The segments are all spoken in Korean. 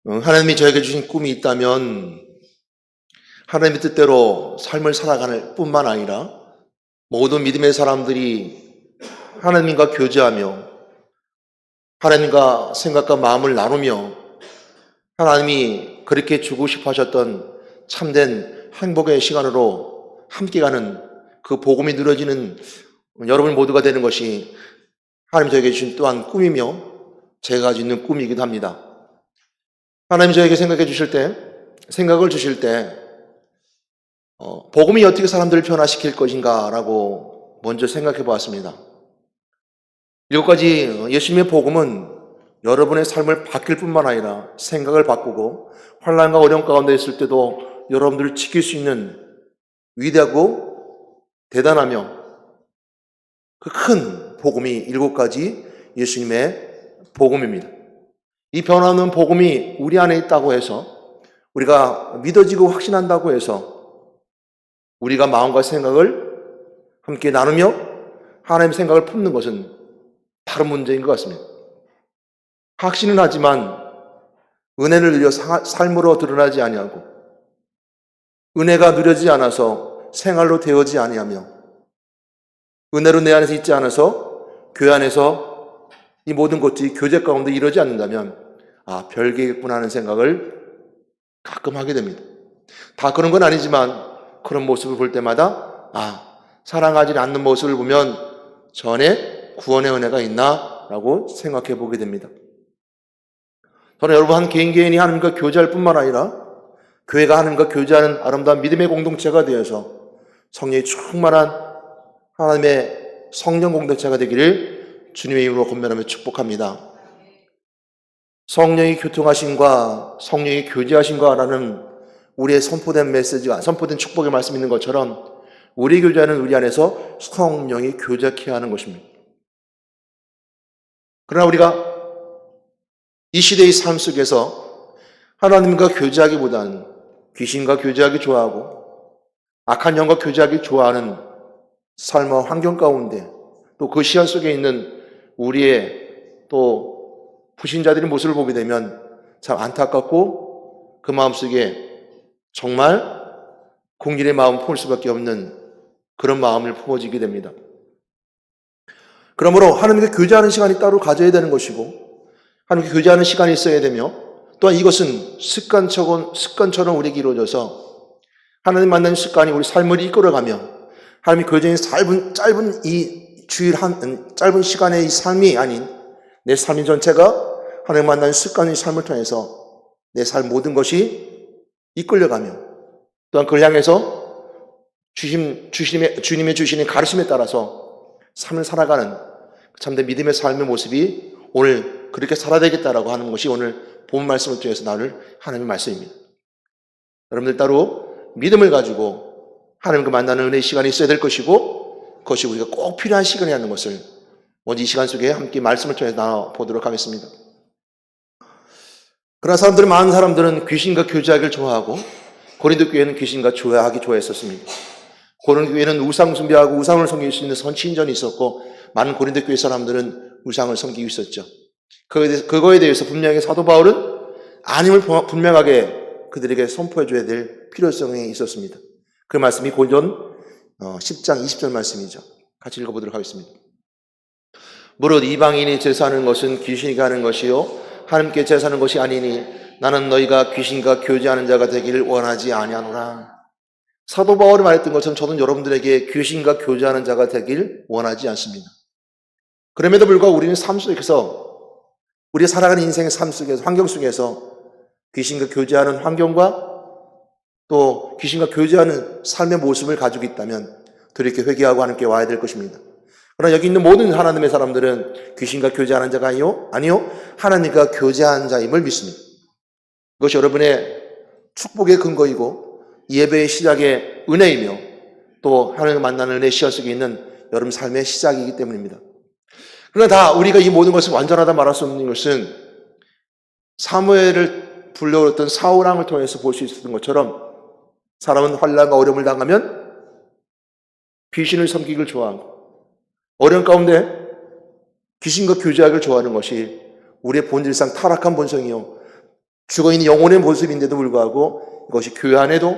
하나님이 저에게 주신 꿈이 있다면 하나님의 뜻대로 삶을 살아가는 뿐만 아니라 모든 믿음의 사람들이 하나님과 교제하며 하나님과 생각과 마음을 나누며 하나님이 그렇게 주고 싶어 하셨던 참된 행복의 시간으로 함께 가는 그 복음이 누려지는 여러분 모두가 되는 것이 하나님 저에게 주신 또한 꿈이며 제가 가지고 있는 꿈이기도 합니다. 하나님 저에게 생각을 주실 때 복음이 어떻게 사람들을 변화시킬 것인가라고 먼저 생각해 보았습니다. 7가지 예수님의 복음은 여러분의 삶을 바뀔 뿐만 아니라 생각을 바꾸고 환난과 어려움 가운데 있을 때도 여러분들을 지킬 수 있는 위대하고 대단하며 그 큰 복음이 7가지 예수님의 복음입니다. 이 변화없는 복음이 우리 안에 있다고 해서 우리가 믿어지고 확신한다고 해서 우리가 마음과 생각을 함께 나누며 하나님의 생각을 품는 것은 다른 문제인 것 같습니다. 확신은 하지만 은혜를 누려 삶으로 드러나지 아니하고 은혜가 누려지지 않아서 생활로 되어지지 아니하며 은혜로 내 안에서 있지 않아서 교회 안에서 이 모든 것들이 교제 가운데 이루어지지 않는다면 별개겠구나 하는 생각을 가끔 하게 됩니다. 다 그런 건 아니지만 그런 모습을 볼 때마다 사랑하지 않는 모습을 보면 저 안에 구원의 은혜가 있나? 라고 생각해 보게 됩니다. 저는 여러분 한 개인이 하나님과 교제할 뿐만 아니라 교회가 하나님과 교제하는 아름다운 믿음의 공동체가 되어서 성령이 충만한 하나님의 성령 공동체가 되기를 주님의 이름으로 권면하며 축복합니다. 성령이 교통하심과 성령이 교제하심과라는 우리의 선포된 메시지가 선포된 축복의 말씀이 있는 것처럼 우리 교제는 우리 안에서 성령이 교제케 하는 것입니다. 그러나 우리가 이 시대의 삶 속에서 하나님과 교제하기보다는 귀신과 교제하기 좋아하고 악한 영과 교제하기 좋아하는 삶과 환경 가운데 또 그 시간 속에 있는 우리의 또 불신자들의 모습을 보게 되면 참 안타깝고 그 마음속에 정말 궁일의 마음을 품을 수밖에 없는 그런 마음을 품어지게 됩니다. 그러므로 하나님과 교제하는 시간이 따로 가져야 되는 것이고 하나님과 교제하는 시간이 있어야 되며 또한 이것은 습관처럼 우리에게 이루어져서 하나님 만나는 습관이 우리 삶을 이끌어가며 하나님이 교제의 짧은 이 주일 짧은 시간의 이 삶이 아닌 내 삶인 전체가 하나님 만나는 습관의 삶을 통해서 내 삶 모든 것이 이끌려가며 또한 그를 향해서 주님의 주시는 가르침에 따라서 삶을 살아가는 참된 믿음의 삶의 모습이 오늘 그렇게 살아야 되겠다라고 하는 것이 오늘 본 말씀을 통해서 나눌 하나님의 말씀입니다. 여러분들 따로 믿음을 가지고 하나님과 만나는 은혜의 시간이 있어야 될 것이고 그것이 우리가 꼭 필요한 시간이라는 것을 오늘 이 시간 속에 함께 말씀을 통해서 나눠보도록 하겠습니다. 그러나 많은 사람들은 귀신과 교제하기를 좋아하고 고린도 교회는 귀신과 교제하기 좋아했었습니다. 고린도 교회는 우상 숭배하고 우상을 섬길 수 있는 선친전이 있었고 많은 고린도 교회 사람들은 우상을 섬기고 있었죠. 그거에 대해서 분명히 사도 바울은 아님을 분명하게 그들에게 선포해줘야 될 필요성이 있었습니다. 그 말씀이 고린도 10장 20절 말씀이죠. 같이 읽어보도록 하겠습니다. 무릇 이방인이 제사하는 것은 귀신이 하는 것이요 하나님께 제사하는 것이 아니니 나는 너희가 귀신과 교제하는 자가 되기를 원하지 아니하노라. 사도 바울이 말했던 것처럼 저는 여러분들에게 귀신과 교제하는 자가 되길 원하지 않습니다. 그럼에도 불구하고 우리는 삶 속에서 우리 살아가는 인생의 삶 속에서 환경 속에서 귀신과 교제하는 환경과 또 귀신과 교제하는 삶의 모습을 가지고 있다면 돌이켜 회개하고 하나님께 와야 될 것입니다. 그러나 여기 있는 모든 하나님의 사람들은 귀신과 교제하는 자가 아니요 하나님과 교제하는 자임을 믿습니다. 그것이 여러분의 축복의 근거이고 예배의 시작의 은혜이며 또 하나님을 만나는 은혜의 시간 속에 있는 여러분 삶의 시작이기 때문입니다. 그러나 우리가 이 모든 것을 완전하다 말할 수 없는 것은 사무엘을 불러올렸던 사울왕을 통해서 볼 수 있었던 것처럼 사람은 환난과 어려움을 당하면 귀신을 섬기기를 좋아하고 어려움 가운데 귀신과 교제하기를 좋아하는 것이 우리의 본질상 타락한 본성이요 죽어있는 영혼의 모습인데도 불구하고 이것이 교회 안에도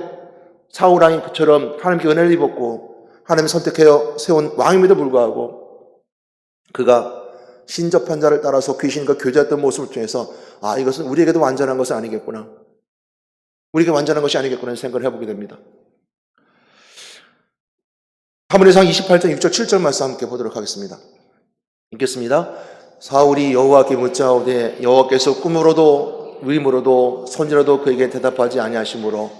사울왕이 그처럼 하나님께 은혜를 입었고 하나님이 선택하여 세운 왕임에도 불구하고 그가 신접한 자를 따라서 귀신과 교제했던 모습을 통해서 이것은 우리에게도 완전한 것은 아니겠구나. 우리에게 완전한 것이 아니겠구나 생각을 해보게 됩니다. 사무엘상 28장 6절 7절 말씀 함께 보도록 하겠습니다. 읽겠습니다. 사울이 여호와께 묻자오되 여호와께서 꿈으로도 위임으로도 손이라도 그에게 대답하지 아니하시므로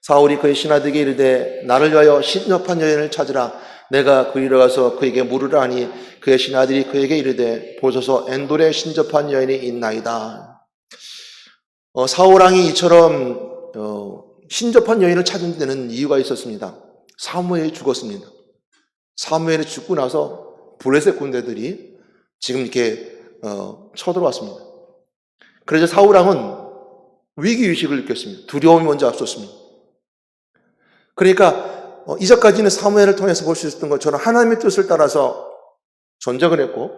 사울이 그의 신하들에게 이르되 나를 위하여 신접한 여인을 찾으라. 내가 그리로 가서 그에게 물으라 하니 그의 신하들이 그에게 이르되 보소서 엔돌에 신접한 여인이 있나이다. 사울왕이 이처럼 신접한 여인을 찾은 데는 이유가 있었습니다. 사무엘이 죽었습니다. 사무엘이 죽고 나서 블레셋 군대들이 지금 이렇게 쳐들어왔습니다. 그래서 사울왕은 위기의식을 느꼈습니다. 두려움이 먼저 앞섰습니다. 그러니까 이전까지는 사무엘을 통해서 볼 수 있었던 것처럼 하나님의 뜻을 따라서 전쟁을 했고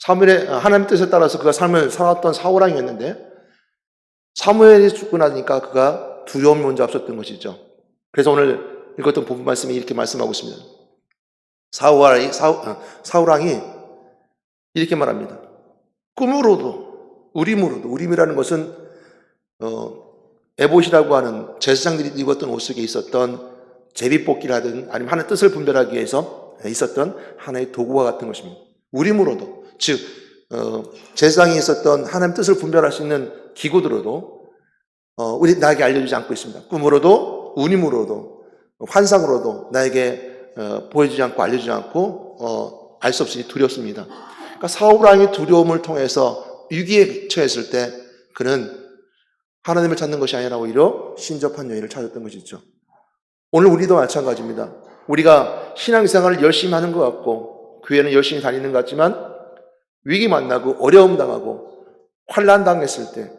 하나님의 뜻에 따라서 그가 삶을 살았던 사울왕이었는데 사무엘이 죽고 나니까 그가 두려움이 먼저 앞섰던 것이죠. 그래서 오늘 읽었던 본문 말씀이 이렇게 말씀하고 있습니다. 사울왕이 이렇게 말합니다. 꿈으로도 우림이라는 것은 에봇이라고 하는 제사장들이 입었던 옷 속에 있었던 제비뽑기라든 아니면 하나의 뜻을 분별하기 위해서 있었던 하나의 도구와 같은 것입니다. 우림으로도 즉 제사장이 있었던 하나님의 뜻을 분별할 수 있는 기구들로도 나에게 알려주지 않고 있습니다. 꿈으로도 우림으로도 환상으로도 나에게 보여주지 않고 알려주지 않고 알 수 없으니 두렵습니다. 그러니까 사울왕이 두려움을 통해서 위기에 처했을 때 그는 하나님을 찾는 것이 아니라 오히려 신접한 여인을 찾았던 것이죠. 오늘 우리도 마찬가지입니다. 우리가 신앙생활을 열심히 하는 것 같고 교회는 열심히 다니는 것 같지만 위기 만나고 어려움 당하고 환난 당했을 때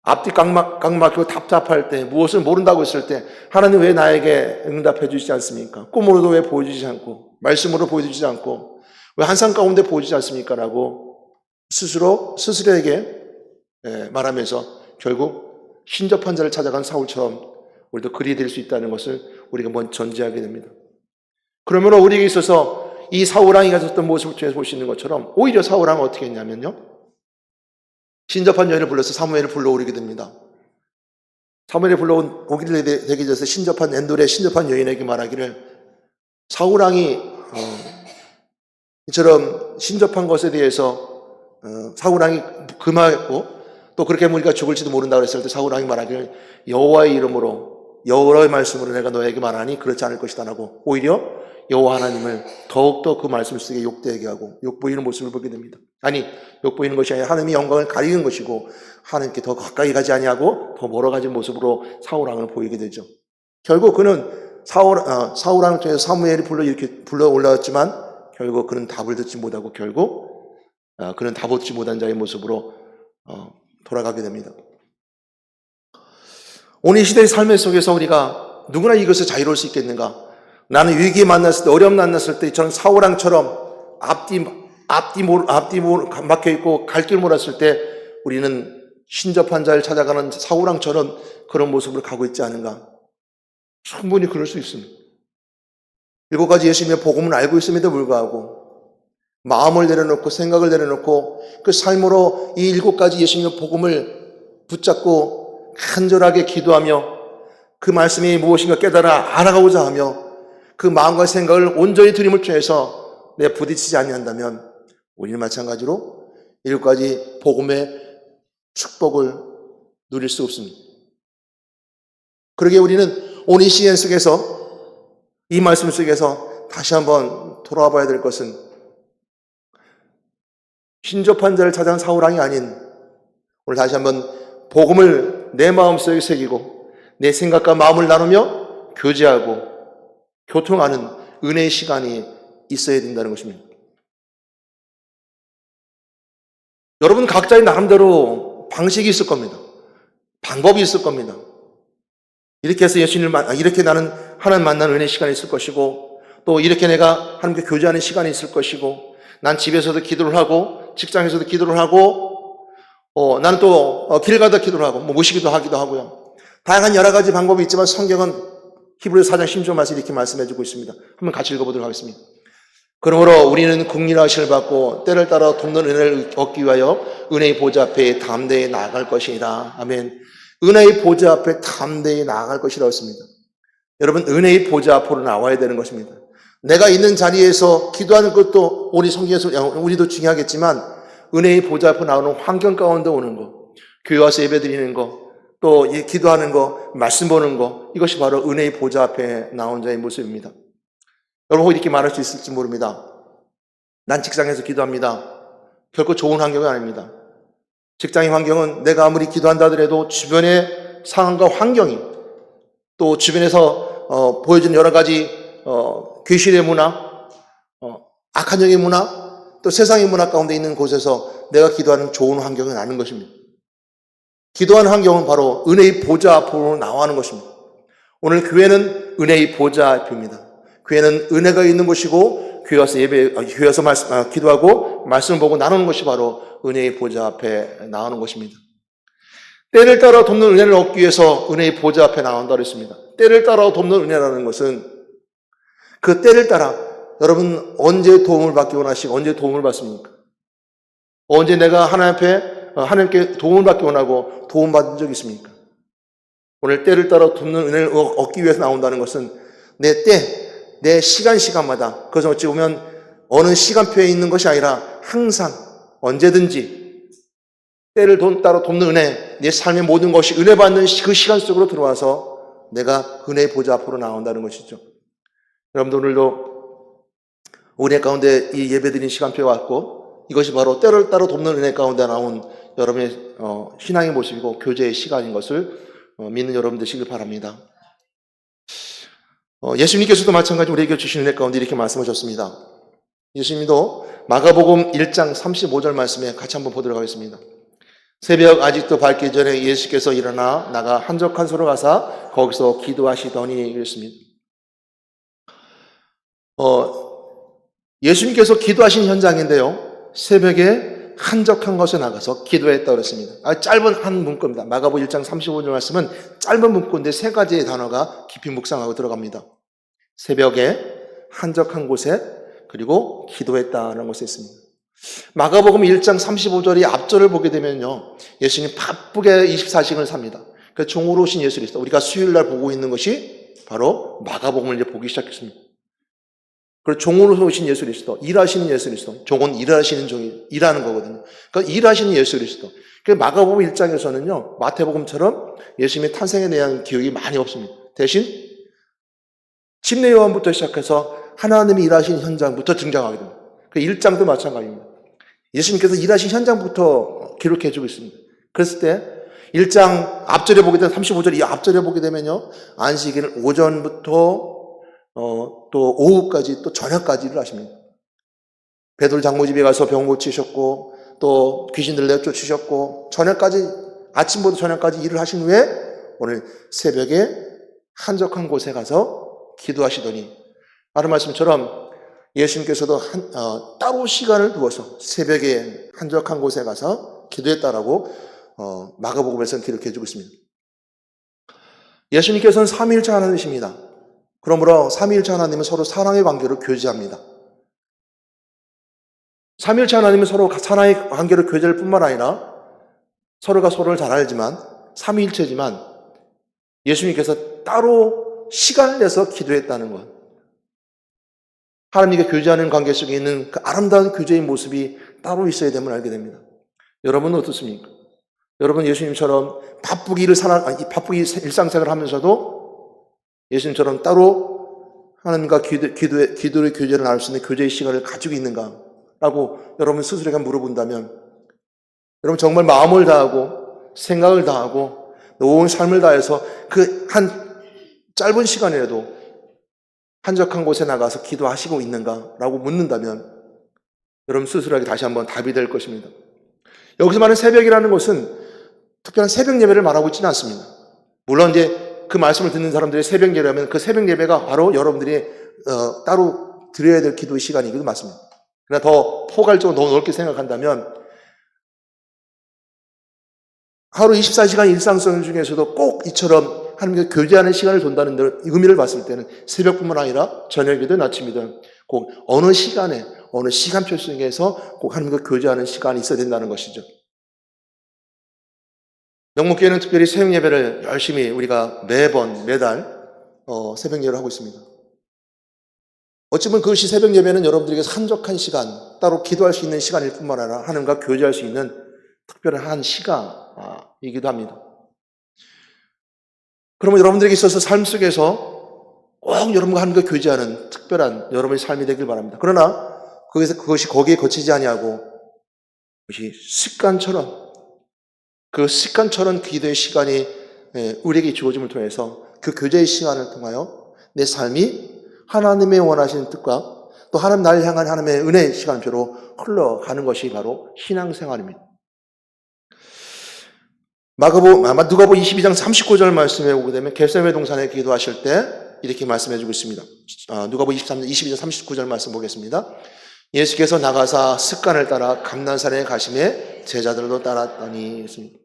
앞뒤 꽉 막히고 답답할 때 무엇을 모른다고 했을 때 하나님 왜 나에게 응답해 주시지 않습니까? 꿈으로도 왜 보여주지 않고 말씀으로 보여주지 않고 왜 한상 가운데 보여주지 않습니까? 라고 스스로에게 말하면서 결국 신접한 자를 찾아간 사울처럼 우리도 그리 될 수 있다는 것을 우리가 먼저 전제하게 됩니다. 그러므로 우리에게 있어서 이 사울왕이 가졌던 모습을 통해서 볼 수 있는 것처럼 오히려 사울왕은 어떻게 했냐면요. 신접한 여인을 불러서 사무엘을 불러오게 됩니다. 사무엘이 불러오게 되기 전에 신접한 엔돌의 신접한 여인에게 말하기를 사울왕이 이처럼 신접한 것에 대해서 사울왕이 금하였고 또 그렇게 하면 우리가 죽을지도 모른다고 했을 때 사울왕이 말하기를 여호와의 이름으로 여호와의 말씀으로 내가 너에게 말하니 그렇지 않을 것이다 라고 오히려 여호와 하나님을 더욱더 그 말씀 속에 욕되게 하고 욕보이는 모습을 보게 됩니다. 아니 욕보이는 것이 아니라 하나님의 영광을 가리는 것이고 하나님께 더 가까이 가지 아니하고 더 멀어가진 모습으로 사울왕을 보이게 되죠. 결국 그는 사울왕을 통해서 사무엘이 불러 올라왔지만 결국 그는 답을 듣지 못하고 결국 그는 답 얻지 못한 자의 모습으로 돌아가게 됩니다. 오늘 이 시대의 삶의 속에서 우리가 누구나 이것을 자유로울 수 있겠는가? 나는 위기에 만났을 때, 어려움 만났을 때, 저는 사울왕처럼 앞뒤 막혀있고 갈 길 몰랐을 때 우리는 신접한 자를 찾아가는 사울왕처럼 그런 모습으로 가고 있지 않은가? 충분히 그럴 수 있습니다. 7가지 예수님의 복음을 알고 있음에도 불구하고 마음을 내려놓고 생각을 내려놓고 그 삶으로 이 7가지 예수님의 복음을 붙잡고 간절하게 기도하며 그 말씀이 무엇인가 깨달아 알아가고자 하며 그 마음과 생각을 온전히 주님을 통해서 내가 부딪히지 아니한다면 우리는 마찬가지로 7가지 복음의 축복을 누릴 수 없습니다. 그러기에 우리는 오늘 이 시간 속에서 이 말씀 속에서 다시 한번 돌아와 봐야 될 것은 신접한 자를 찾아간 사울왕이 아닌 오늘 다시 한번 복음을 내 마음속에 새기고 내 생각과 마음을 나누며 교제하고 교통하는 은혜의 시간이 있어야 된다는 것입니다. 여러분 각자의 나름대로 방식이 있을 겁니다. 방법이 있을 겁니다. 이렇게 해서 이렇게 나는 하나님 만나는 은혜의 시간이 있을 것이고 또 이렇게 내가 하나님께 교제하는 시간이 있을 것이고 난 집에서도 기도를 하고 직장에서도 기도를 하고 나는 또 길 가다 기도를 하고 모시기도 하기도 하고요. 다양한 여러 가지 방법이 있지만 성경은 히브리서 4장 16절 말씀 이렇게 말씀해주고 있습니다. 한번 같이 읽어보도록 하겠습니다. 그러므로 우리는 긍휼하심을 받고 때를 따라 돕는 은혜를 얻기 위하여 은혜의 보좌 앞에 담대히 나아갈 것이라. 아멘. 은혜의 보좌 앞에 담대히 나아갈 것이라고 했습니다. 여러분, 은혜의 보좌 앞으로 나와야 되는 것입니다. 내가 있는 자리에서 기도하는 것도 우리 성경에서 우리도 중요하겠지만 은혜의 보좌 앞으로 나오는 환경 가운데 오는 거, 교회 와서 예배 드리는 거, 또 기도하는 거, 말씀 보는 거, 이것이 바로 은혜의 보좌 앞에 나온 자의 모습입니다. 여러분, 이렇게 말할 수 있을지 모릅니다. 난 직장에서 기도합니다. 결코 좋은 환경은 아닙니다. 직장의 환경은 내가 아무리 기도한다 하더라도 주변의 상황과 환경이 또 주변에서 보여주는 여러 가지 귀신의 문화, 악한 영의 문화, 또 세상의 문화 가운데 있는 곳에서 내가 기도하는 좋은 환경은 아닌 것입니다. 기도하는 환경은 바로 은혜의 보좌 앞으로 나와는 것입니다. 오늘 교회는 은혜의 보좌 앞입니다. 교회는 은혜가 있는 곳이고 교회 와서 기도하고 말씀을 보고 나누는 것이 바로 은혜의 보좌 앞에 나오는 것입니다. 때를 따라 돕는 은혜를 얻기 위해서 은혜의 보좌 앞에 나온다고 했습니다. 때를 따라 돕는 은혜라는 것은 그 때를 따라 여러분 언제 도움을 받기 원하시고 언제 도움을 받습니까? 언제 내가 하나님께 도움을 받기 원하고 도움받은 적이 있습니까? 오늘 때를 따라 돕는 은혜를 얻기 위해서 나온다는 것은 내 때, 내 시간마다, 그것은 어찌 보면 어느 시간표에 있는 것이 아니라 항상 언제든지 때를 따라 돕는 은혜, 내 삶의 모든 것이 은혜 받는 그 시간 속으로 들어와서 내가 은혜의 보좌 앞으로 나온다는 것이죠. 여러분들 오늘도 은혜 가운데 이 예배드린 시간표가 왔고 이것이 바로 때를 따라 돕는 은혜 가운데 나온 여러분의 신앙의 모습이고 교제의 시간인 것을 믿는 여러분 되시길 바랍니다. 예수님께서도 마찬가지로 우리에게 주신 은혜 가운데 이렇게 말씀하셨습니다. 예수님도 마가복음 1장 35절 말씀에 같이 한번 보도록 하겠습니다. 새벽 아직도 밝기 전에 예수께서 일어나 나가 한적한 소로 가사 거기서 기도하시더니 그랬습니다. 예수님께서 기도하신 현장인데요. 새벽에 한적한 곳에 나가서 기도했다고 그랬습니다. 짧은 한 문구입니다. 마가복음 1장 35절 말씀은 짧은 문구인데 세 가지의 단어가 깊이 묵상하고 들어갑니다. 새벽에 한적한 곳에 그리고 기도했다는 것에 있습니다. 마가복음 1장 35절의 앞절을 보게 되면요. 예수님 바쁘게 24시간을 삽니다. 그 종으로 오신 예수 그리스도. 우리가 수요일날 보고 있는 것이 바로 마가복음을 이제 보기 시작했습니다. 그리고 종으로 오신 예수 그리스도, 일하시는 예수 그리스도. 종은 일하시는 종이 일하는 거거든요. 그러니까 일하시는 예수 그리스도. 그 마가복음 1장에서는요. 마태복음처럼 예수님의 탄생에 대한 기억이 많이 없습니다. 대신 침례 요한부터 시작해서 하나님이 일하시는 현장부터 등장하게 됩니다. 그 1장도 마찬가지입니다. 예수님께서 일하신 현장부터 기록해주고 있습니다. 그랬을 때 1장 앞절에 보게 되면 35절 이 앞절에 보게 되면요. 안식일을 오전부터 또 오후까지 또 저녁까지 일을 하십니다. 베드로 장모집에 가서 병 고치셨고 또 귀신들 내쫓으셨고 저녁까지 아침부터 저녁까지 일을 하신 후에 오늘 새벽에 한적한 곳에 가서 기도하시더니 다른 말씀처럼 예수님께서도 따로 시간을 두어서 새벽에 한적한 곳에 가서 기도했다라고 마가복음에서는 기록해 주고 있습니다. 예수님께서는 삼위일체 하나님이십니다. 그러므로 삼위일체 하나님은 서로 사랑의 관계로 교제합니다. 삼위일체 하나님은 서로 사랑의 관계로 교제할 뿐만 아니라 서로가 서로를 잘 알지만 삼위일체지만 예수님께서 따로 시간을 내서 기도했다는 것. 하나님과 교제하는 관계 속에 있는 그 아름다운 교제의 모습이 따로 있어야 됨을 알게 됩니다. 여러분은 어떻습니까? 여러분 예수님처럼 바쁘게 일상생활을 하면서도 예수님처럼 따로 하나님과 기도의 교제를 나눌 수 있는 교제의 시간을 가지고 있는가라고 여러분 스스로에게 물어본다면 여러분 정말 마음을 다하고 생각을 다하고 온 삶을 다해서 그 한 짧은 시간이라도 한적한 곳에 나가서 기도하시고 있는가라고 묻는다면 여러분 스스로에게 다시 한번 답이 될 것입니다. 여기서 말하는 새벽이라는 것은 특별한 새벽 예배를 말하고 있지는 않습니다. 물론 이제 그 말씀을 듣는 사람들의 새벽 예배라면 그 새벽 예배가 바로 여러분들이 따로 드려야 될 기도의 시간이기도 맞습니다. 그러나 더 포괄적으로 더 넓게 생각한다면 하루 24시간 일상성 중에서도 꼭 이처럼 하나님과 교제하는 시간을 둔다는 의미를 봤을 때는 새벽뿐만 아니라 저녁이든 아침이든 꼭 어느 시간에 어느 시간표 속에서 꼭 하나님과 교제하는 시간이 있어야 된다는 것이죠. 영목교회는 특별히 새벽 예배를 열심히 우리가 매달 새벽 예배를 하고 있습니다. 어찌보면 그것이 새벽 예배는 여러분들에게 한적한 시간, 따로 기도할 수 있는 시간일 뿐만 아니라 하나님과 교제할 수 있는 특별한 한 시간이기도 합니다. 그러면 여러분들에게 있어서 삶 속에서 꼭 여러분과 하나님과 교제하는 특별한 여러분의 삶이 되길 바랍니다. 그러나 그것이 거기에 거치지 아니하고 그것이 습관처럼 기도의 시간이 우리에게 주어짐을 통해서 그 교제의 시간을 통하여 내 삶이 하나님의 원하시는 뜻과 또 하나님 나를 향한 하나님의 은혜의 시간표로 흘러가는 것이 바로 신앙생활입니다. 누가복음 22장 39절 말씀에 오게 되면 겟세마네 동산에 기도하실 때 이렇게 말씀해 주고 있습니다. 누가복음 22장 39절 말씀 보겠습니다. 예수께서 나가사 습관을 따라 감난산에 가심에 제자들도 따랐더니 했습니다.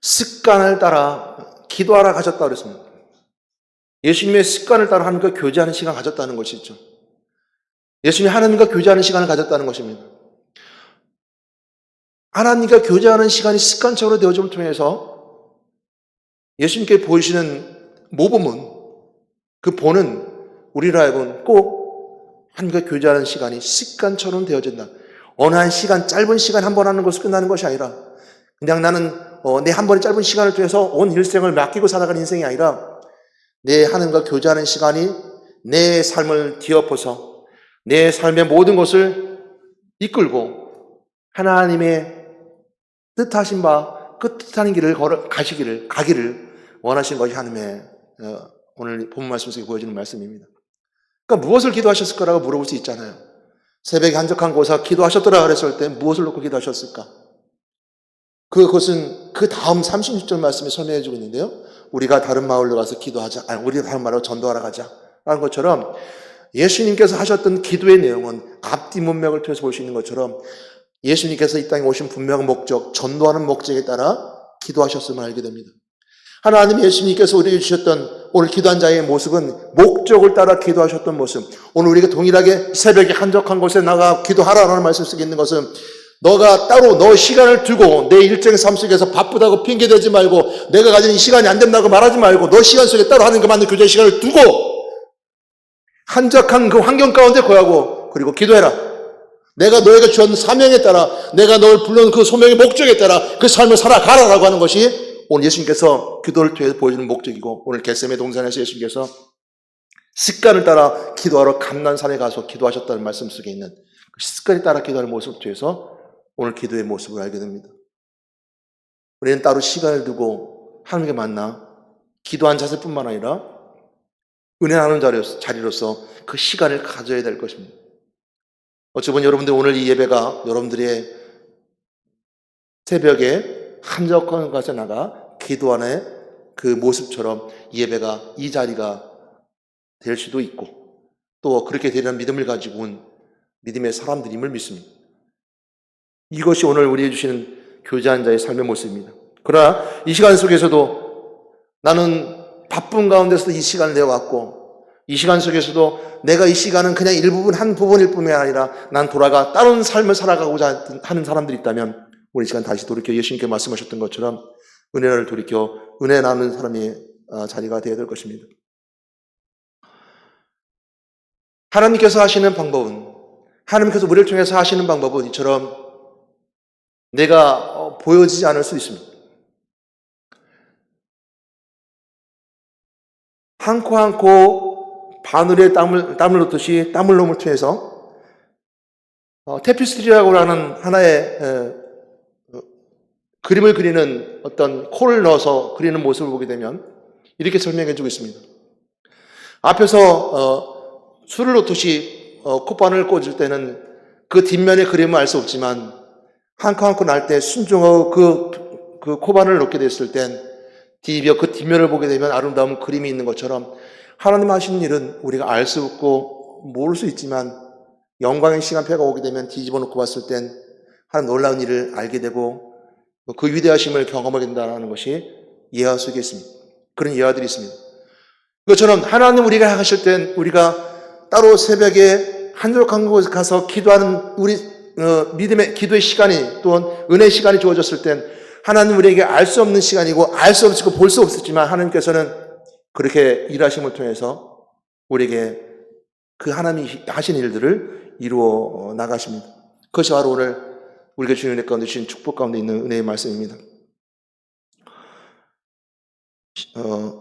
습관을 따라 기도하러 가셨다고 그랬습니다. 예수님의 습관을 따라 하나님과 교제하는 시간을 가졌다는 것이죠. 예수님이 하나님과 교제하는 시간을 가졌다는 것입니다. 하나님과 교제하는 시간이 습관적으로 되어짐을 통해서 예수님께 보이시는 모범은 그 본은 우리로 하여금 꼭 하나님과 교제하는 시간이 습관처럼 되어진다. 어느 한 시간, 짧은 시간 한 번 하는 것으로 끝나는 것이 아니라 그냥 나는 내 한 번의 짧은 시간을 통해서 온 일생을 맡기고 살아가는 인생이 아니라 내 하나님과 교제하는 시간이 내 삶을 뒤엎어서 내 삶의 모든 것을 이끌고 하나님의 뜻하신 바 그 뜻하는 길을 가기를 원하신 것이 하나님의 오늘 본문 말씀 속에 보여주는 말씀입니다. 그러니까 무엇을 기도하셨을 거라고 물어볼 수 있잖아요. 새벽에 한적한 곳에서 기도하셨더라 그랬을 때 무엇을 놓고 기도하셨을까? 그것은 그 다음 36절 말씀에 설명해 주고 있는데요. 우리가 다른 마을로 가서 기도하자. 우리가 다른 마을로 전도하러 가자. 라는 것처럼 예수님께서 하셨던 기도의 내용은 앞뒤 문맥을 통해서 볼 수 있는 것처럼 예수님께서 이 땅에 오신 분명한 목적, 전도하는 목적에 따라 기도하셨음을 알게 됩니다. 하나님 예수님께서 우리에게 주셨던 오늘 기도한 자의 모습은 목적을 따라 기도하셨던 모습. 오늘 우리가 동일하게 새벽에 한적한 곳에 나가 기도하라는 말씀 속에 있는 것은 너가 따로 너 시간을 두고 내 일정의 삶 속에서 바쁘다고 핑계대지 말고 내가 가진 이 시간이 안 된다고 말하지 말고 너 시간 속에 따로 하는 것만의 교제의 시간을 두고 한적한 그 환경 가운데 거하고 그리고 기도해라. 내가 너에게 주었는 사명에 따라 내가 너를 불러온 그 소명의 목적에 따라 그 삶을 살아가라라고 하는 것이 오늘 예수님께서 기도를 통해서 보여주는 목적이고 오늘 겟세마네 동산에서 예수님께서 습관을 따라 기도하러 감난산에 가서 기도하셨다는 말씀 속에 있는 그 습관에 따라 기도하는 모습을 통해서 오늘 기도의 모습을 알게 됩니다. 우리는 따로 시간을 두고 하나님께 만나 기도한 자세뿐만 아니라 은혜 나누는 자리로서 그 시간을 가져야 될 것입니다. 어찌 보면 여러분들 오늘 이 예배가 여러분들의 새벽에 한적한 곳에 나가 기도하는 그 모습처럼 예배가 이 자리가 될 수도 있고 또 그렇게 되려는 믿음을 가지고 온 믿음의 사람들임을 믿습니다. 이것이 오늘 우리에게 주시는 교제한 자의 삶의 모습입니다. 그러나 이 시간 속에서도 나는 바쁜 가운데서도 이 시간을 내어왔고 이 시간 속에서도 내가 이 시간은 그냥 한 부분일 뿐만 아니라 난 돌아가 다른 삶을 살아가고자 하는 사람들이 있다면 우리 시간 다시 돌이켜 예수님께 말씀하셨던 것처럼 은혜를 돌이켜 은혜 나누는 사람의 자리가 되어야 될 것입니다. 하나님께서 하시는 방법은 하나님께서 우리를 통해서 하시는 방법은 이처럼 내가 보여지지 않을 수 있습니다. 한 코 한 코 바늘에 땀을 넣듯이 땀을 넣음을 통해서 테피스트리라고 하는 하나의 그림을 그리는 어떤 코를 넣어서 그리는 모습을 보게 되면 이렇게 설명해 주고 있습니다. 앞에서 술을 놓듯이 콧바늘을 꽂을 때는 그 뒷면의 그림을 알 수 없지만 한 코 한 코 날 때 순종하고 그 코바늘을 놓게 됐을 땐 그 뒷면을 보게 되면 아름다운 그림이 있는 것처럼 하나님 하시는 일은 우리가 알 수 없고 모를 수 있지만 영광의 시간표가 오게 되면 뒤집어 놓고 봤을 땐 하나님 놀라운 일을 알게 되고 그 위대하심을 경험하게 된다는 것이 예화 속에 있습니다. 그런 예화들이 있습니다. 그것처럼 하나님 우리가 하실 땐 우리가 따로 새벽에 한적한 곳에 가서 기도하는 우리 믿음의 기도의 시간이 또는 은혜의 시간이 주어졌을 땐 하나님 우리에게 알 수 없는 시간이고 알 수 없고 볼 수 없었지만 하나님께서는 그렇게 일하심을 통해서 우리에게 그 하나님이 하신 일들을 이루어 나가십니다. 그것이 바로 오늘 우리가 주님의 은혜 가운데 주신 축복 가운데 있는 은혜의 말씀입니다.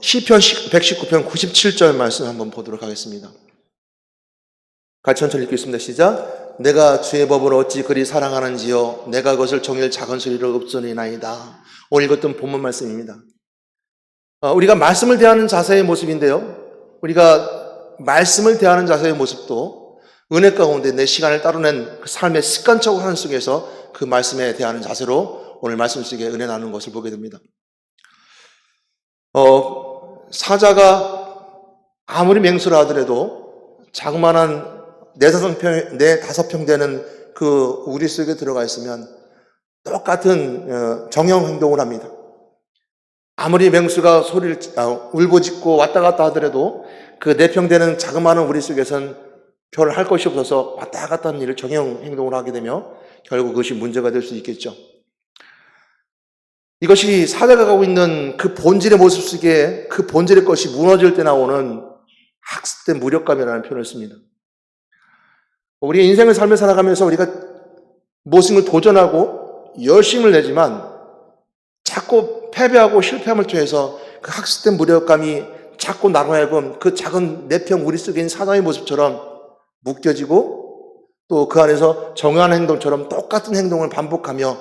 시편 119편 97절 말씀 한번 보도록 하겠습니다. 같이 천천히 읽겠습니다. 시작. 내가 주의 법을 어찌 그리 사랑하는지요 내가 그것을 종일 작은 소리로 읊조리나이다. 오늘 읽었던 본문 말씀입니다. 우리가 말씀을 대하는 자세의 모습인데요, 우리가 말씀을 대하는 자세의 모습도 은혜 가운데 내 시간을 따로낸 그 삶의 습관적으로 하는 속에서 그 말씀에 대하는 자세로 오늘 말씀 속에 은혜 나누는 것을 보게 됩니다. 사자가 아무리 맹수라 하더라도 자그마한 다섯 평 되는 그 우리 속에 들어가 있으면 똑같은 정형 행동을 합니다. 아무리 맹수가 소리를 울부짖고 왔다 갔다 하더라도 그 4평 되는 자그마한 우리 속에선 별 할 것이 없어서 왔다 갔다 하는 일을 정형 행동을 하게 되며 결국 그것이 문제가 될 수 있겠죠. 이것이 사자가 가고 있는 그 본질의 모습 속에 그 본질의 것이 무너질 때 나오는 학습된 무력감이라는 표현을 씁니다. 우리의 인생을 삶을 살아가면서 우리가 모든 걸 도전하고 열심을 내지만 자꾸 패배하고 실패함을 통해서 그 학습된 무력감이 자꾸 나로 하여금 그 작은 4평 우리 속에 있는 사자의 모습처럼 묶여지고 또 그 안에서 정한 행동처럼 똑같은 행동을 반복하며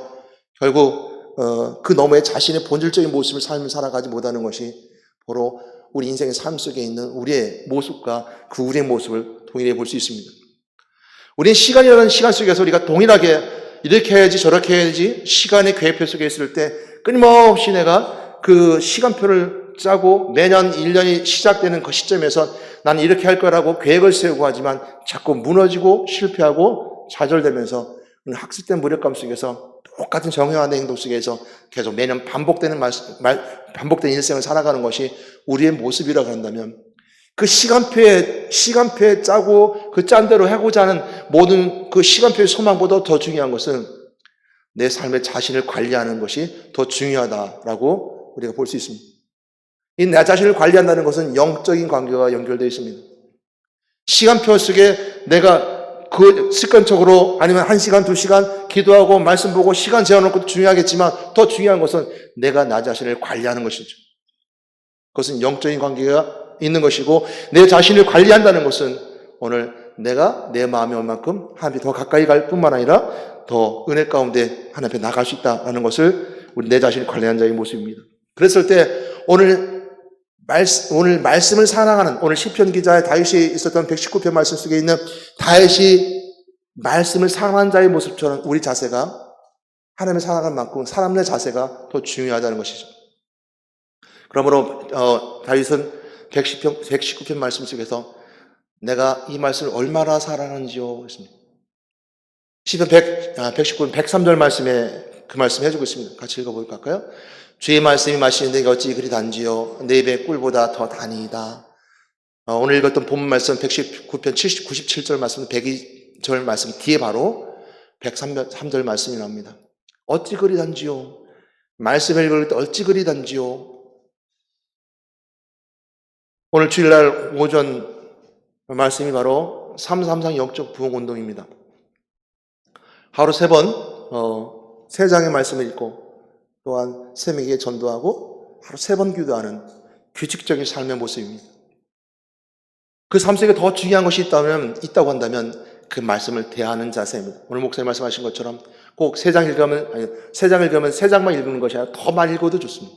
결국 그 너머의 자신의 본질적인 모습을 삶을 살아가지 못하는 것이 바로 우리 인생의 삶 속에 있는 우리의 모습과 그 우리의 모습을 동일해 볼 수 있습니다. 우리는 시간이라는 시간 속에서 우리가 동일하게 이렇게 해야지 저렇게 해야지 시간의 계획표 속에 있을 때 끊임없이 내가 그 시간표를 짜고 매년 1년이 시작되는 그 시점에서 나는 이렇게 할 거라고 계획을 세우고 하지만 자꾸 무너지고 실패하고 좌절되면서 학습된 무력감 속에서 똑같은 정형화된 행동 속에서 계속 매년 반복되는 반복된 일생을 살아가는 것이 우리의 모습이라고 한다면 그 시간표에 짜고 그 짠 대로 하고자 하는 모든 그 시간표의 소망보다 더 중요한 것은 내 삶의 자신을 관리하는 것이 더 중요하다라고 우리가 볼 수 있습니다. 이 내 자신을 관리한다는 것은 영적인 관계와 연결되어 있습니다. 시간표 속에 내가 그 습관적으로 아니면 1시간, 2시간 기도하고 말씀 보고 시간 재워놓은 것도 중요하겠지만 더 중요한 것은 내가 나 자신을 관리하는 것이죠. 그것은 영적인 관계가 있는 것이고 내 자신을 관리한다는 것은 오늘 내가 내 마음이 얼만큼 하나님께 더 가까이 갈 뿐만 아니라 더 은혜 가운데 하나님 앞에 나갈 수 있다는 것을 우리 내 자신을 관리하는 자의 모습입니다. 그랬을 때 오늘 말씀을 사랑하는 오늘 시편 기자의 다윗이 있었던 119편 말씀 속에 있는 다윗이 말씀을 사랑하는 자의 모습처럼 우리 자세가 하나님을 사랑하는 만큼 사람의 자세가 더 중요하다는 것이죠. 그러므로 다윗은 119편 말씀 속에서 내가 이 말씀을 얼마나 사랑하는지요 했습니다. 시편 119편 103절 말씀에 그 말씀 해주고 있습니다. 같이 읽어볼까 할까요? 주의 말씀이 마시는데 내가 어찌 그리 단지요 내 입의 꿀보다 더 다니이다. 오늘 읽었던 본문 말씀 119편 97절 말씀 102절 말씀 뒤에 바로 103절 말씀이 나옵니다. 어찌 그리 단지요 말씀을 읽을 때 어찌 그리 단지요. 오늘 주일날 오전 말씀이 바로 333 영적 부흥운동입니다. 하루 3번 3장의 말씀을 읽고 또한 새벽에 전도하고 하루 3번 기도하는 규칙적인 삶의 모습입니다. 그 삶 속에 더 중요한 것이 있다고 한다면 그 말씀을 대하는 자세입니다. 오늘 목사님 말씀하신 것처럼 꼭 3장 읽으면 3장만 읽는 것이 아니라 더 많이 읽어도 좋습니다.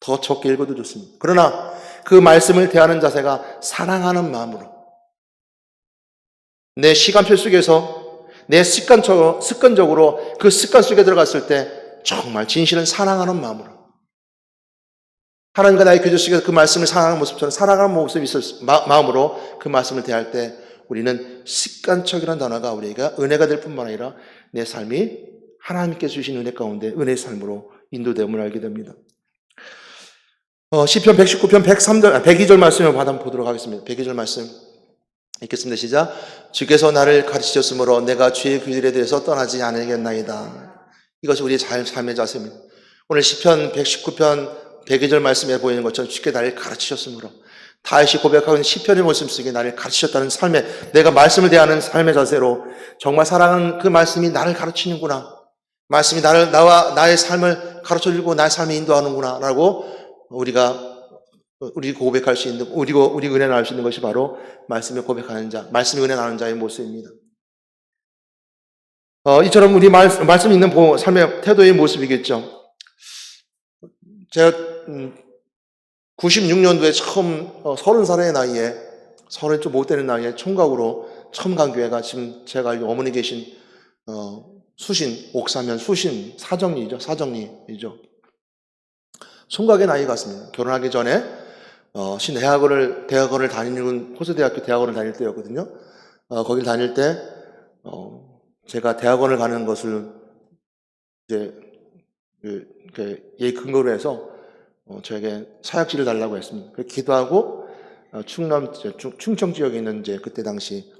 더 적게 읽어도 좋습니다. 그러나 그 말씀을 대하는 자세가 사랑하는 마음으로 내 시간표 속에서 내 습관적으로 그 습관 속에 들어갔을 때 정말 진실은 사랑하는 마음으로 하나님과 나의 교제 속에서 그 말씀을 사랑하는 모습처럼 사랑하는 모습이 마음으로 그 말씀을 대할 때 우리는 습관적이라는 단어가 우리가 은혜가 될 뿐만 아니라 내 삶이 하나님께서 주신 은혜 가운데 은혜의 삶으로 인도됨을 알게 됩니다. 시편 119편 102절 말씀을 한번 보도록 하겠습니다. 102절 말씀 읽겠습니다. 시작. 주께서 나를 가르치셨으므로 내가 주의 규율에 대해서 떠나지 않으겠나이다. 이것이 우리의 삶의 자세입니다. 오늘 시편 119편 102절 말씀에 보이는 것처럼 주께 나를 가르치셨으므로, 다윗이 고백하고 있는 시편의 모습 속에 나를 가르치셨다는 삶의, 내가 말씀을 대하는 삶의 자세로 정말 사랑하는 그 말씀이 나를 가르치는구나, 말씀이 나의 삶을 가르쳐주고 나의 삶에 인도하는구나 라고 우리 고백할 수 있는, 우리 은혜 나눌 수 있는 것이 바로 말씀을 고백하는 자, 말씀이 은혜 나누는 자의 모습입니다. 이처럼 우리 말씀 있는 삶의 태도의 모습이겠죠. 제가 96년도에 처음 30살의 나이에, 30 좀 못 되는 나이에 총각으로 처음 간 교회가 지금 제가 알기로 어머니 계신 수신, 옥사면 수신 사정리이죠. 총각의 나이 같습니다. 결혼하기 전에 대학원을 다니는, 호주대학교 대학원을 다닐 때였거든요. 거길 다닐 때 제가 대학원을 가는 것을 이제 근거로 해서 저에게 사약지를 달라고 했습니다. 그래서 기도하고 충청 지역에 있는 이제 그때 당시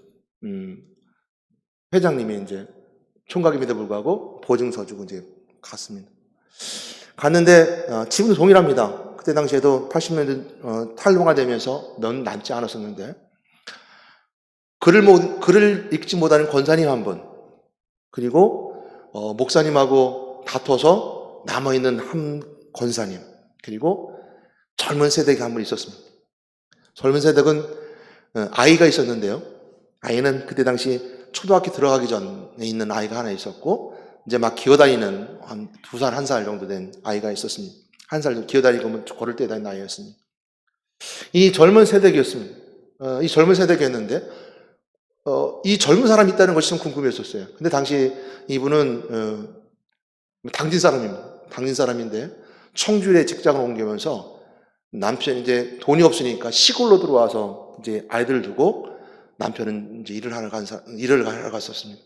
회장님이 이제 총각임에도 불구하고 보증서 주고 이제 갔습니다. 갔는데 지금도 동일합니다. 그때 당시에도 80년대 탈로가 되면서 넌 남지 않았었는데, 글을 읽지 못하는 권사님 한 분, 그리고 목사님하고 다퉈서 남아있는 한 권사님, 그리고 젊은 세대가 한 분 있었습니다. 젊은 세대는 아이가 있었는데요. 아이는 그때 당시 초등학교 들어가기 전에 있는 아이가 하나 있었고, 이제 막 기어다니는 한 2살, 1살 정도 된 아이가 있었습니다. 1살 정도 기어다니고 걸을 때 다니는 아이였습니다. 이 젊은 세대였습니다. 이 젊은 세대였는데, 이 젊은 사람이 있다는 것이 좀 궁금했었어요. 근데 당시 이분은 당진 사람입니다. 당진 사람인데 청주에 직장을 옮기면서 남편이 이제 돈이 없으니까 시골로 들어와서 이제 아이들을 두고 남편은 이제 일을 하러 갔었습니다.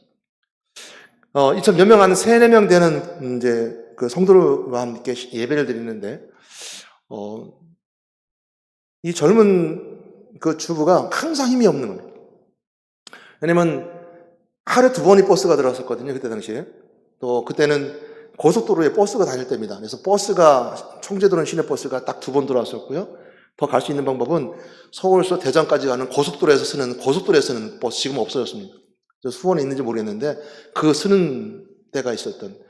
이처럼 몇 명, 한 3, 4명 되는 이제 그 성도와 함께 예배를 드리는데, 이 젊은 그 주부가 항상 힘이 없는 겁니다. 왜냐면 하루에 2번이 버스가 들어왔었거든요, 그때 당시에. 또 그때는 고속도로에 버스가 다닐 때입니다. 그래서 청제도는 시내버스가 딱 2번 들어왔었고요. 더 갈 수 있는 방법은 서울에서 대전까지 가는 고속도로에서 쓰는 버스, 지금 없어졌습니다. 수원에 있는지 모르겠는데 그 쓰는 데가 있었던,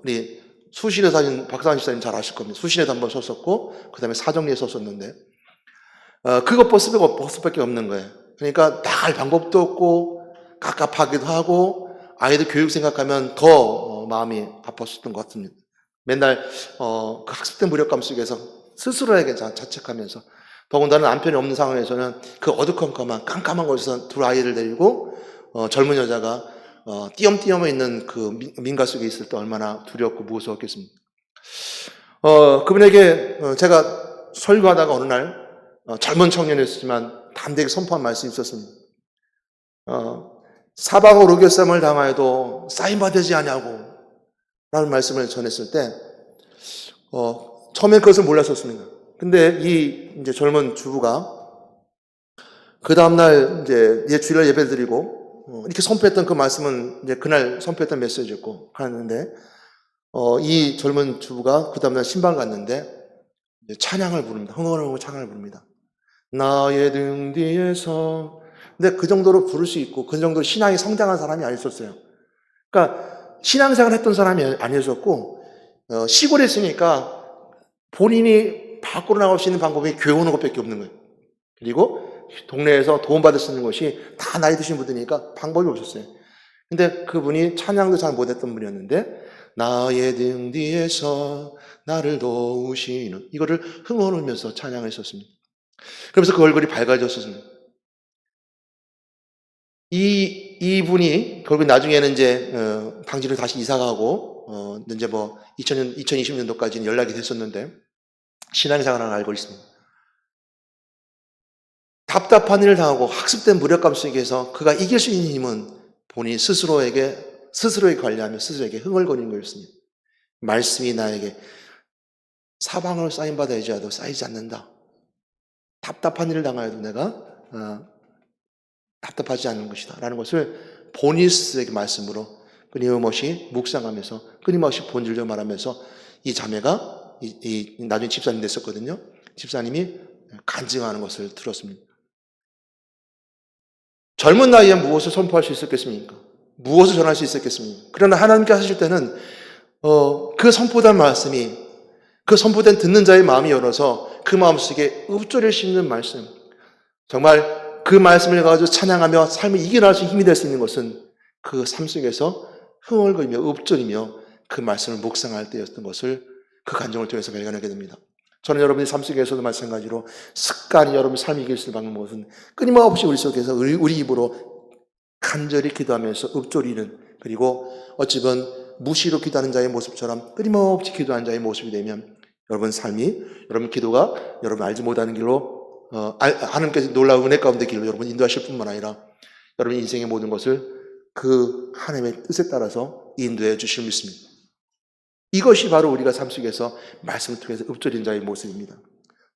우리 수신에 사신 박상환 집사님 잘 아실 겁니다. 수신에도 한번 섰었고, 그 다음에 사정리에 섰었는데, 그거 버스밖에 없는 거예요. 그러니까 나갈 방법도 없고 갑갑하기도 하고, 아이들 교육 생각하면 더 마음이 아팠었던 것 같습니다. 맨날 그 학습된 무력감 속에서 스스로에게 자책하면서, 더군다나 남편이 없는 상황에서는 그 어두컴컴한 깜깜한 곳에서 2 아이를 데리고 젊은 여자가 띄엄띄엄 있는 그 민가 속에 있을 때 얼마나 두렵고 무서웠겠습니까? 그분에게 제가 설교하다가 어느 날 젊은 청년이었지만 담대하게 선포한 말씀이 있었습니다. 사방으로 우겨쌈을 당하여도 쌓임받지 아니하고 라는 말씀을 전했을 때 처음엔 그것을 몰랐었습니다. 근데 이제 젊은 주부가 그 다음날 이제 주일날 예배를 드리고 이렇게 선포했던 그 말씀은 이제 그날 선포했던 메시지였고 하는데, 이 젊은 주부가 그 다음날 신방 갔는데 찬양을 부릅니다. 흥얼흥얼 찬양을 부릅니다. 나의 등 뒤에서. 근데 그 정도로 부를 수 있고 그 정도로 신앙이 성장한 사람이 아니었어요. 그러니까 신앙생활 했던 사람이 아니었고, 시골에 있으니까 본인이 밖으로 나갈 수 있는 방법이 교회 오는 것밖에 없는 거예요. 그리고 동네에서 도움받을 수 있는 것이 다 나이 드신 분들이니까 방법이 없었어요. 근데 그분이 찬양도 잘 못했던 분이었는데, 나의 등 뒤에서 나를 도우시는, 이거를 흥얼으면서 찬양을 했었습니다. 그러면서 그 얼굴이 밝아졌었습니다. 이분이 결국 나중에는 이제 당진으로 다시 이사가고 이제 2020년도까지는 연락이 됐었는데 신앙생활을 알고 있습니다. 답답한 일을 당하고 학습된 무력감 속에서 그가 이길 수 있는 힘은 본인이 스스로에게 관리하며 스스로에게 흥얼거리는 거였습니다. 말씀이 나에게 사방으로 쌓임받아야지 하도 쌓이지 않는다. 답답한 일을 당하여도 내가 답답하지 않는 것이다 라는 것을 본인 스스로에게 말씀으로 끊임없이 묵상하면서 끊임없이 본질적으로 말하면서 이 자매가 나중에 집사님 됐었거든요. 집사님이 간증하는 것을 들었습니다. 젊은 나이에 무엇을 선포할 수 있었겠습니까? 무엇을 전할 수 있었겠습니까? 그러나 하나님께서 하실 때는 그 선포된 말씀이, 그 선포된 듣는 자의 마음이 열어서 그 마음속에 읍조리를 심는 말씀, 정말 그 말씀을 가지고 찬양하며 삶을 이겨나갈 수 힘이 될 수 있는 것은 그 삶 속에서 흥얼거리며 읍조리며 그 말씀을 묵상할 때였던 것을 그 간증을 통해서 발견하게 됩니다. 저는 여러분의 삶 속에서도 마찬가지로 습관이 여러분 삶을 이길 수 있는 방법은 끊임없이 우리 속에서 우리 입으로 간절히 기도하면서 읍조리는, 그리고 어찌 보면 무시로 기도하는 자의 모습처럼 끊임없이 기도하는 자의 모습이 되면 여러분 삶이, 여러분 기도가 여러분 알지 못하는 길로 하나님께서 놀라운 은혜 가운데 길로 여러분 인도하실 뿐만 아니라 여러분 인생의 모든 것을 그 하나님의 뜻에 따라서 인도해 주실 믿습니다. 이것이 바로 우리가 삶 속에서 말씀을 통해서 읍조린 자의 모습입니다.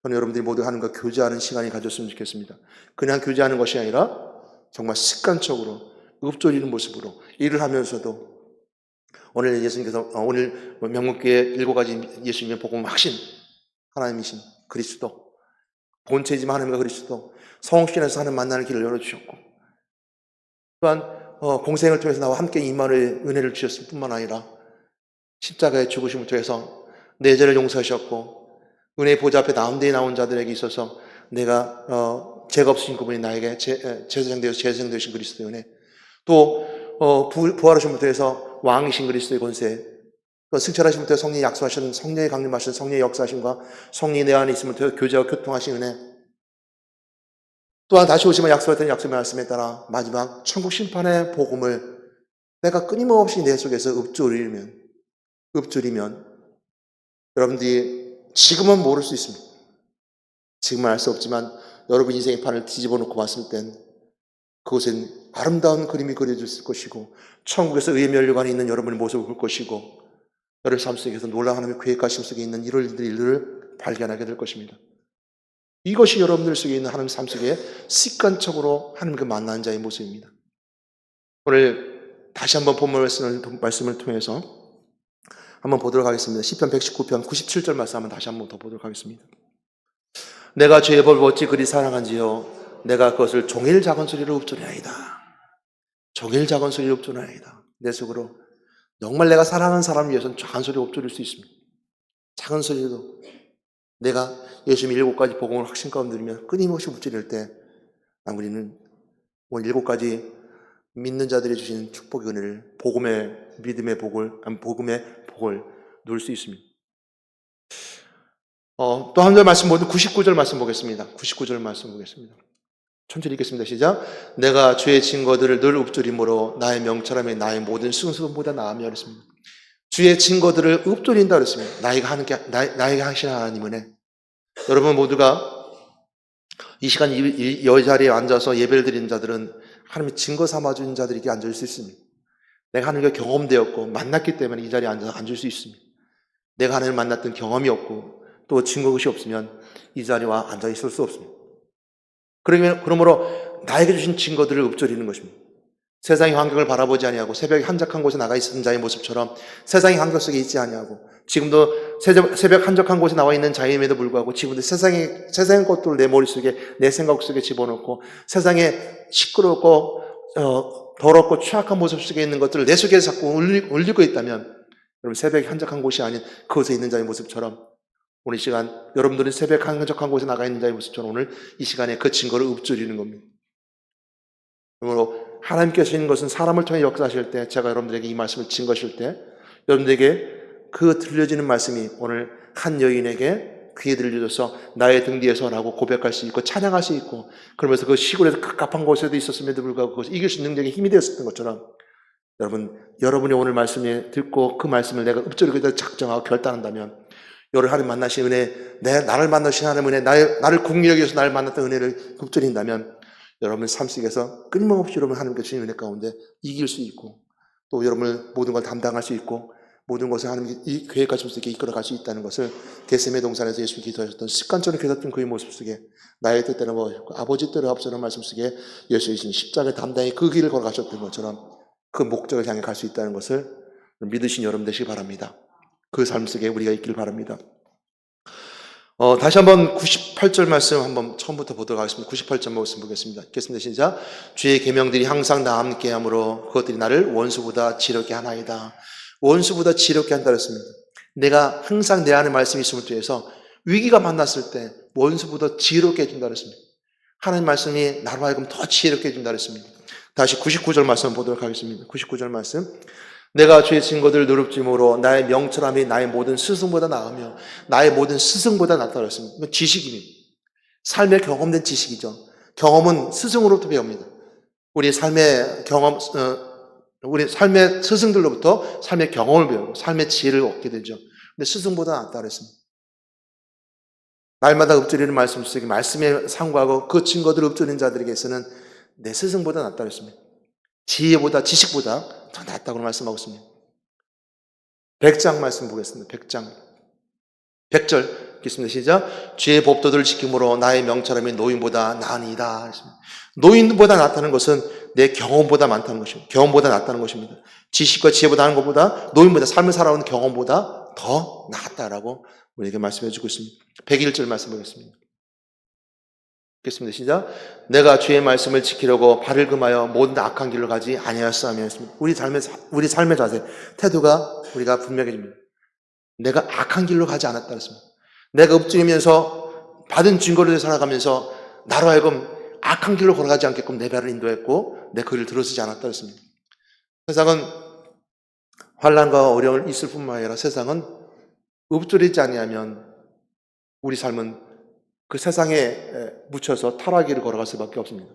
저는 여러분들이 모두 하나님과 교제하는 시간이 가졌으면 좋겠습니다. 그냥 교제하는 것이 아니라 정말 습관적으로 읍조리는 모습으로 일을 하면서도 오늘 예수님께서 오늘 명문교회 7가지 예수님의 복음 확신, 하나님이신 그리스도, 본체이지만 하나님과 그리스도, 성신에서 하는 만나는 길을 열어주셨고, 또한 공생을 통해서 나와 함께 임마누엘 은혜를 주셨을 뿐만 아니라 십자가의 죽으심을 통해서 내 죄를 용서하셨고, 은혜의 보좌 앞에 나온데에 나온 자들에게 있어서 내가 죄가 없으신 그분이 나에게 제사장 되신 그리스도의 은혜, 또 부활하심을 통해서 왕이신 그리스도의 권세, 또 승천하심을 통해 성령이 약속하신, 성령의 강림하신 성령의 역사하심과 성령이 내 안에 있음을 통해 교제와 교통하신 은혜, 또한 다시 오시면 약속했던 약속의 말씀에 따라 마지막 천국 심판의 복음을 내가 끊임없이 내 속에서 읍조리면 여러분들이 지금은 모를 수 있습니다. 지금은 알 수 없지만 여러분 인생의 판을 뒤집어 놓고 봤을 땐 그곳엔 아름다운 그림이 그려졌을 것이고, 천국에서 의의 면류관이 있는 여러분의 모습을 볼 것이고, 여러분 삶 속에서 놀라운 하나님의 계획하심 속에 있는 이런 일들을 발견하게 될 것입니다. 이것이 여러분들 속에 있는 하나님 삶 속에 습관적으로 하나님과 만나는 자의 모습입니다. 오늘 다시 한번 본문 말씀을 통해서 한번 보도록 하겠습니다. 시편 119편 97절 말씀 한번 다시 한번 더 보도록 하겠습니다. 내가 죄의 법을 어찌 그리 사랑한지요, 내가 그것을 종일 작은 소리로 읊조리나이다. 종일 작은 소리로 읊조리나이다. 내 속으로 정말 내가 사랑하는 사람을 위해서는 작은 소리로 읊조릴 수 있습니다. 작은 소리로 내가 예수님 7가지 복음을 확신 가운데 들으며 끊임없이 읊조릴 때 우리는 오늘 7가지 믿는 자들이 주신 축복의 은혜를, 복음의 믿음의 복을 누릴 수 있습니다. 또 한 절 말씀 보면 99절 말씀 보겠습니다. 99절 말씀 보겠습니다. 천천히 읽겠습니다. 시작. 내가 주의 증거들을 늘 읊조림으로 나의 명철함이 나의 모든 승수보다 나으며 그랬습니다. 주의 증거들을 읊조린다 그랬습니다. 나에게 하신 하나님 은혜. 여러분 모두가 이 시간 이 자리에 앉아서 예배를 드리는 자들은 하나님의 증거 삼아주는 자들에게 앉을 수 있습니다. 내가 하나님과 경험되었고 만났기 때문에 이 자리에 앉아서 앉을 수 있습니다. 내가 하나님을 만났던 경험이 없고 또 증거것이 없으면 이 자리와 앉아 있을 수 없습니다. 그러므로 나에게 주신 증거들을 읊조리는 것입니다. 세상의 환경을 바라보지 아니하고 새벽에 한적한 곳에 나가 있는 자의 모습처럼 세상의 환경 속에 있지 아니하고, 지금도 새벽 한적한 곳에 나와 있는 자임에도 불구하고 지금도 세상의 것들을 내 머릿속에, 내 생각 속에 집어넣고 세상에 시끄럽고 더럽고 취약한 모습 속에 있는 것들을 내 속에 자꾸 울리고 있다면, 여러분 새벽에 한적한 곳이 아닌 그곳에 있는 자의 모습처럼 오늘 이 시간 여러분들은 새벽 한적한 곳에 나가 있는 자의 모습처럼 오늘 이 시간에 그 증거를 읊조리는 겁니다. 그러므로 하나님께서 하시는 것은 사람을 통해 역사하실 때, 제가 여러분들에게 이 말씀을 증거하실 때 여러분들에게 그 들려지는 말씀이 오늘 한 여인에게 귀에 들려져서 나의 등 뒤에 서라고 고백할 수 있고 찬양할 수 있고, 그러면서 그 시골에서 갑갑한 곳에도 있었음에도 불구하고 그것을 이길 수 있는 능력이 힘이 되었던 것처럼, 여러분이 오늘 말씀을 듣고 그 말씀을 내가 읊조리고 작정하고 결단한다면, 여러분 하나님 만나신 은혜, 나를 만나신 하나님 은혜, 나를 국리하기 위해서 나를 만났던 은혜를 읊조린다면 여러분 삶 속에서 끊임없이 여러분 하나님께 주신 은혜 가운데 이길 수 있고, 또 여러분 모든 걸 담당할 수 있고, 모든 것을 하나님이 이 계획 가짐 속에 이끌어갈 수 있다는 것을 겟세마네 동산에서 예수님이 기도하셨던 습관적으로 기도했던 그의 모습 속에 나의 뜻대로 먹으셨고 아버지 뜻대로 합수하는 말씀 속에 예수님이 십자가를 담당히 그 길을 걸어가셨던 것처럼 그 목적을 향해 갈 수 있다는 것을 믿으신 여러분 되시기 바랍니다. 그 삶 속에 우리가 있기를 바랍니다. 다시 한번 98절 말씀 한번 처음부터 보도록 하겠습니다. 98절 말씀 보겠습니다. 읽겠습니다. 시작. 주의 계명들이 항상 나와 함께하므로 그것들이 나를 원수보다 지혜롭게 하나이다. 원수보다 지혜롭게 한다 그랬습니다. 내가 항상 내 안에 말씀이 있음을 통해서 위기가 만났을 때 원수보다 지혜롭게 해준다 그랬습니다. 하나님 말씀이 나로 하여금 더 지혜롭게 해준다 그랬습니다. 다시 99절 말씀 보도록 하겠습니다. 99절 말씀. 내가 주의 증거들을 누릅짐으로 나의 명철함이 나의 모든 스승보다 나으며 나의 모든 스승보다 낫다 그랬습니다. 이건 지식입니다. 삶에 경험된 지식이죠. 경험은 스승으로부터 배웁니다. 우리 삶의 경험, 우리 삶의 스승들로부터 삶의 경험을 배우고 삶의 지혜를 얻게 되죠. 근데 스승보다 낫다 그랬습니다. 날마다 읊조리는 말씀 속에 말씀에 상고하고 그 증거들을 읊조리는 자들에게서는 내 스승보다 낫다 그랬습니다. 지혜보다 지식보다 더 낫다고 말씀하고 있습니다. 100장 말씀 보겠습니다. 100장 100절 읽겠습니다. 시작. 주의 법도들을 지킴으로 나의 명철함이 노인보다 나으니이다. 노인보다 낫다는 것은 내 경험보다 많다는 것입니다. 경험보다 낫다는 것입니다. 지식과 지혜보다 하는 것보다 노인보다 삶을 살아온 경험보다 더 낫다라고 우리에게 말씀해 주고 있습니다. 101절 말씀 보겠습니다. 읽겠습니다. 시작. 내가 주의 말씀을 지키려고 발을 금하여 모든 악한 길로 가지 아니하였사오며 했습니다. 우리 삶의 자세, 태도가 우리가 분명해집니다. 내가 악한 길로 가지 않았다 했습니다. 내가 읊조리면서 받은 증거를 살아가면서 나로 하여금 악한 길로 걸어가지 않게끔 내 발을 인도했고 내 글을 들어서지 않았다 했습니다. 세상은 환난과 어려움이 있을 뿐만 아니라 세상은 읊조리지 아니하면 우리 삶은 그 세상에 묻혀서 타락길을 걸어갈 수밖에 없습니다.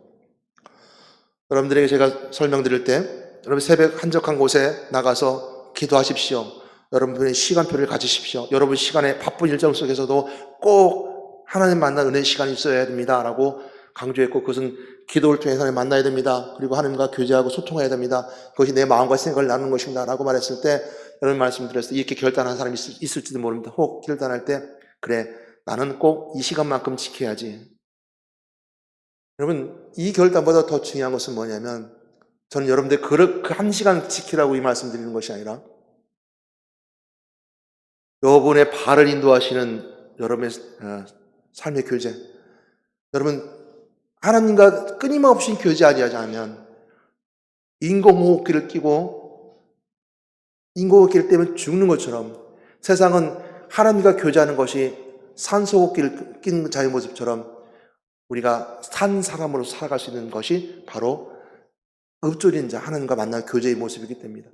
여러분들에게 제가 설명드릴 때 여러분 새벽 한적한 곳에 나가서 기도하십시오. 여러분의 시간표를 가지십시오. 여러분 시간에 바쁜 일정 속에서도 꼭 하나님 만날 은혜의 시간이 있어야 됩니다 라고 강조했고 그것은 기도를 통해서 하나님 만나야 됩니다. 그리고 하나님과 교제하고 소통해야 됩니다. 그것이 내 마음과 생각을 나누는 것입니다 라고 말했을 때 여러분 말씀드렸을 때 이렇게 결단한 사람이 있을지도 모릅니다. 혹 결단할 때 그래 나는 꼭 이 시간만큼 지켜야지. 여러분 이 결단보다 더 중요한 것은 뭐냐면 저는 여러분들 그 한 시간 지키라고 이 말씀 드리는 것이 아니라 여러분의 발을 인도하시는 여러분의 삶의 교제. 여러분 하나님과 끊임없이 교제하지 않으면 인공호흡기를 끼고 인공호흡기를 떼면 죽는 것처럼 세상은 하나님과 교제하는 것이 산소호흡기를 끼는 자의 모습처럼 우리가 산 사람으로 살아갈 수 있는 것이 바로 읊조리는 자, 하나님과 만날 교제의 모습이기 때문이다.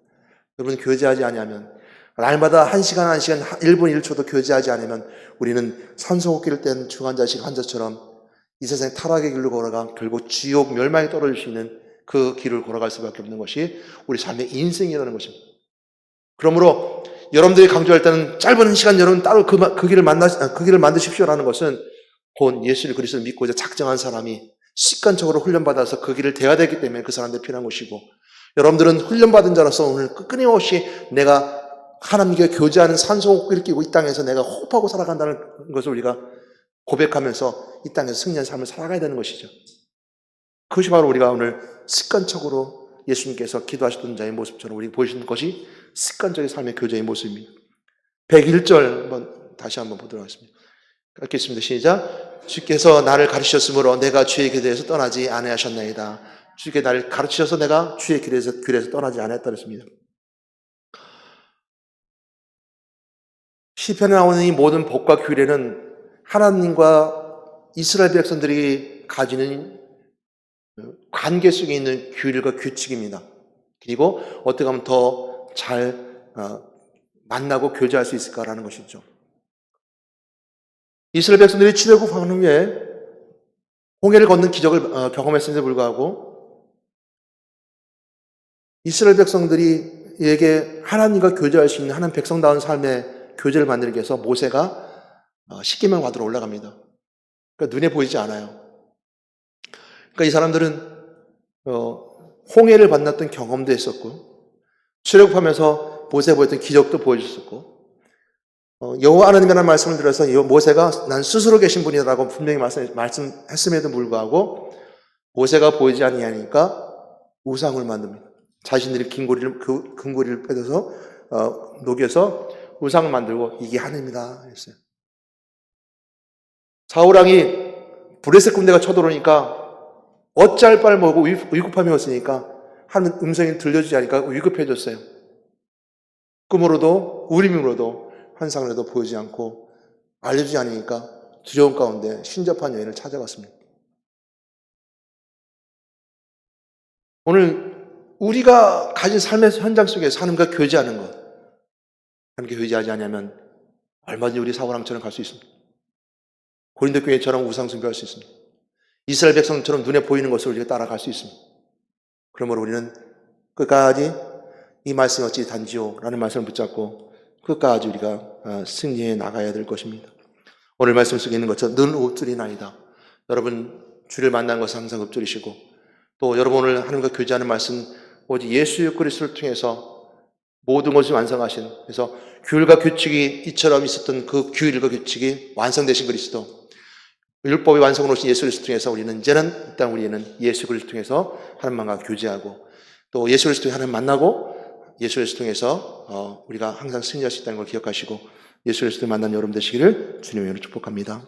여러분 교제하지 아니하면 날마다 1시간 1분 1초도 교제하지 않으면 우리는 산소호흡기를 뗀 중환자식 환자처럼 이 세상의 타락의 길로 걸어가 결국 지옥 멸망에 떨어질 수 있는 그 길을 걸어갈 수밖에 없는 것이 우리 삶의 인생이라는 것입니다. 그러므로 여러분들이 강조할 때는 짧은 1시간 여러분 따로 그 길을 만드십시오라는 것은 곧 예수를 그리스도를 믿고자 작정한 사람이 습관적으로 훈련받아서 그 길을 대야 되기 때문에 그 사람들 필요한 것이고 여러분들은 훈련받은 자로서 오늘 끊임없이 내가 하나님과 교제하는 산소호흡기를 끼고 이 땅에서 내가 호흡하고 살아간다는 것을 우리가 고백하면서 이 땅에서 승리한 삶을 살아가야 되는 것이죠. 그것이 바로 우리가 오늘 습관적으로 예수님께서 기도하셨던 자의 모습처럼 우리 보여주는 것이 습관적인 삶의 교제의 모습입니다. 101절 다시 한번 보도록 하겠습니다. 읽겠습니다. 시작. 주께서 나를 가르치셨으므로 내가 주의 길에서 떠나지 아니하셨나이다. 주께 나를 가르치셔서 내가 주의 길에서 떠나지 않았다 그랬습니다. 시편에 나오는 이 모든 법과 규례는 하나님과 이스라엘 백성들이 가지는 관계 속에 있는 규율과 규칙입니다. 그리고 어떻게 하면 더 잘 만나고 교제할 수 있을까라는 것이죠. 이스라엘 백성들이 출애굽한 후에 홍해를 걷는 기적을 경험했음에도 불구하고 이스라엘 백성들이에게 하나님과 교제할 수 있는 하나님 백성다운 삶의 교제를 만들기 위해서 모세가 십계명 받으러 올라갑니다. 그러니까 눈에 보이지 않아요. 그러니까 이 사람들은 홍해를 만났던 경험도 했었고 출애굽하면서 모세 보였던 기적도 보여주셨고, 여호와 하나님이라는 말씀을 들어서 모세가 난 스스로 계신 분이라고 분명히 말씀했음에도 불구하고 모세가 보이지 아니하니까 우상을 만듭니다. 자신들이 금고리를 빼서 녹여서 우상을 만들고 이게 하나님이다 했어요. 사울왕이 브레셋 군대가 쳐들어오니까 어찌할 바를 모르고 위급함이 왔으니까 하는 음성이 들려주지 않으니까 위급해졌어요. 꿈으로도 우림으로도 환상으로도 보이지 않고 알려주지 않으니까 두려움 가운데 신접한 여인을 찾아갔습니다. 오늘 우리가 가진 삶의 현장 속에서 하나님과 교제하는 것, 하나님께 교제하지 않으면 얼마든지 우리 사울왕처럼 갈 수 있습니다. 고린도 교회처럼 우상 숭배할 수 있습니다. 이스라엘 백성처럼 눈에 보이는 것을 우리가 따라갈 수 있습니다. 그러므로 우리는 끝까지 이 말씀이 어찌 단지요? 라는 말씀을 붙잡고 끝까지 우리가 승리해 나가야 될 것입니다. 오늘 말씀 속에 있는 것처럼 늘 읊조리나이다. 여러분 주를 만난 것은 항상 읊조리시고 또 여러분 오늘 하나님과 교제하는 말씀 오직 예수 그리스도를 통해서 모든 것을 완성하신, 그래서 규율과 규칙이 이처럼 있었던 그 규율과 규칙이 완성되신 그리스도, 율법의 완성으로 오신 예수 그리스도를 통해서 우리는 이제는 일단 우리는 예수 그리스도를 통해서 하나님과 교제하고 또 예수 그리스도를 하나님 만나고 예수 그리스도를 통해서 우리가 항상 승리할 수 있다는 걸 기억하시고 예수 그리스도를 만난 여러분 되시기를 주님의 이름으로 축복합니다.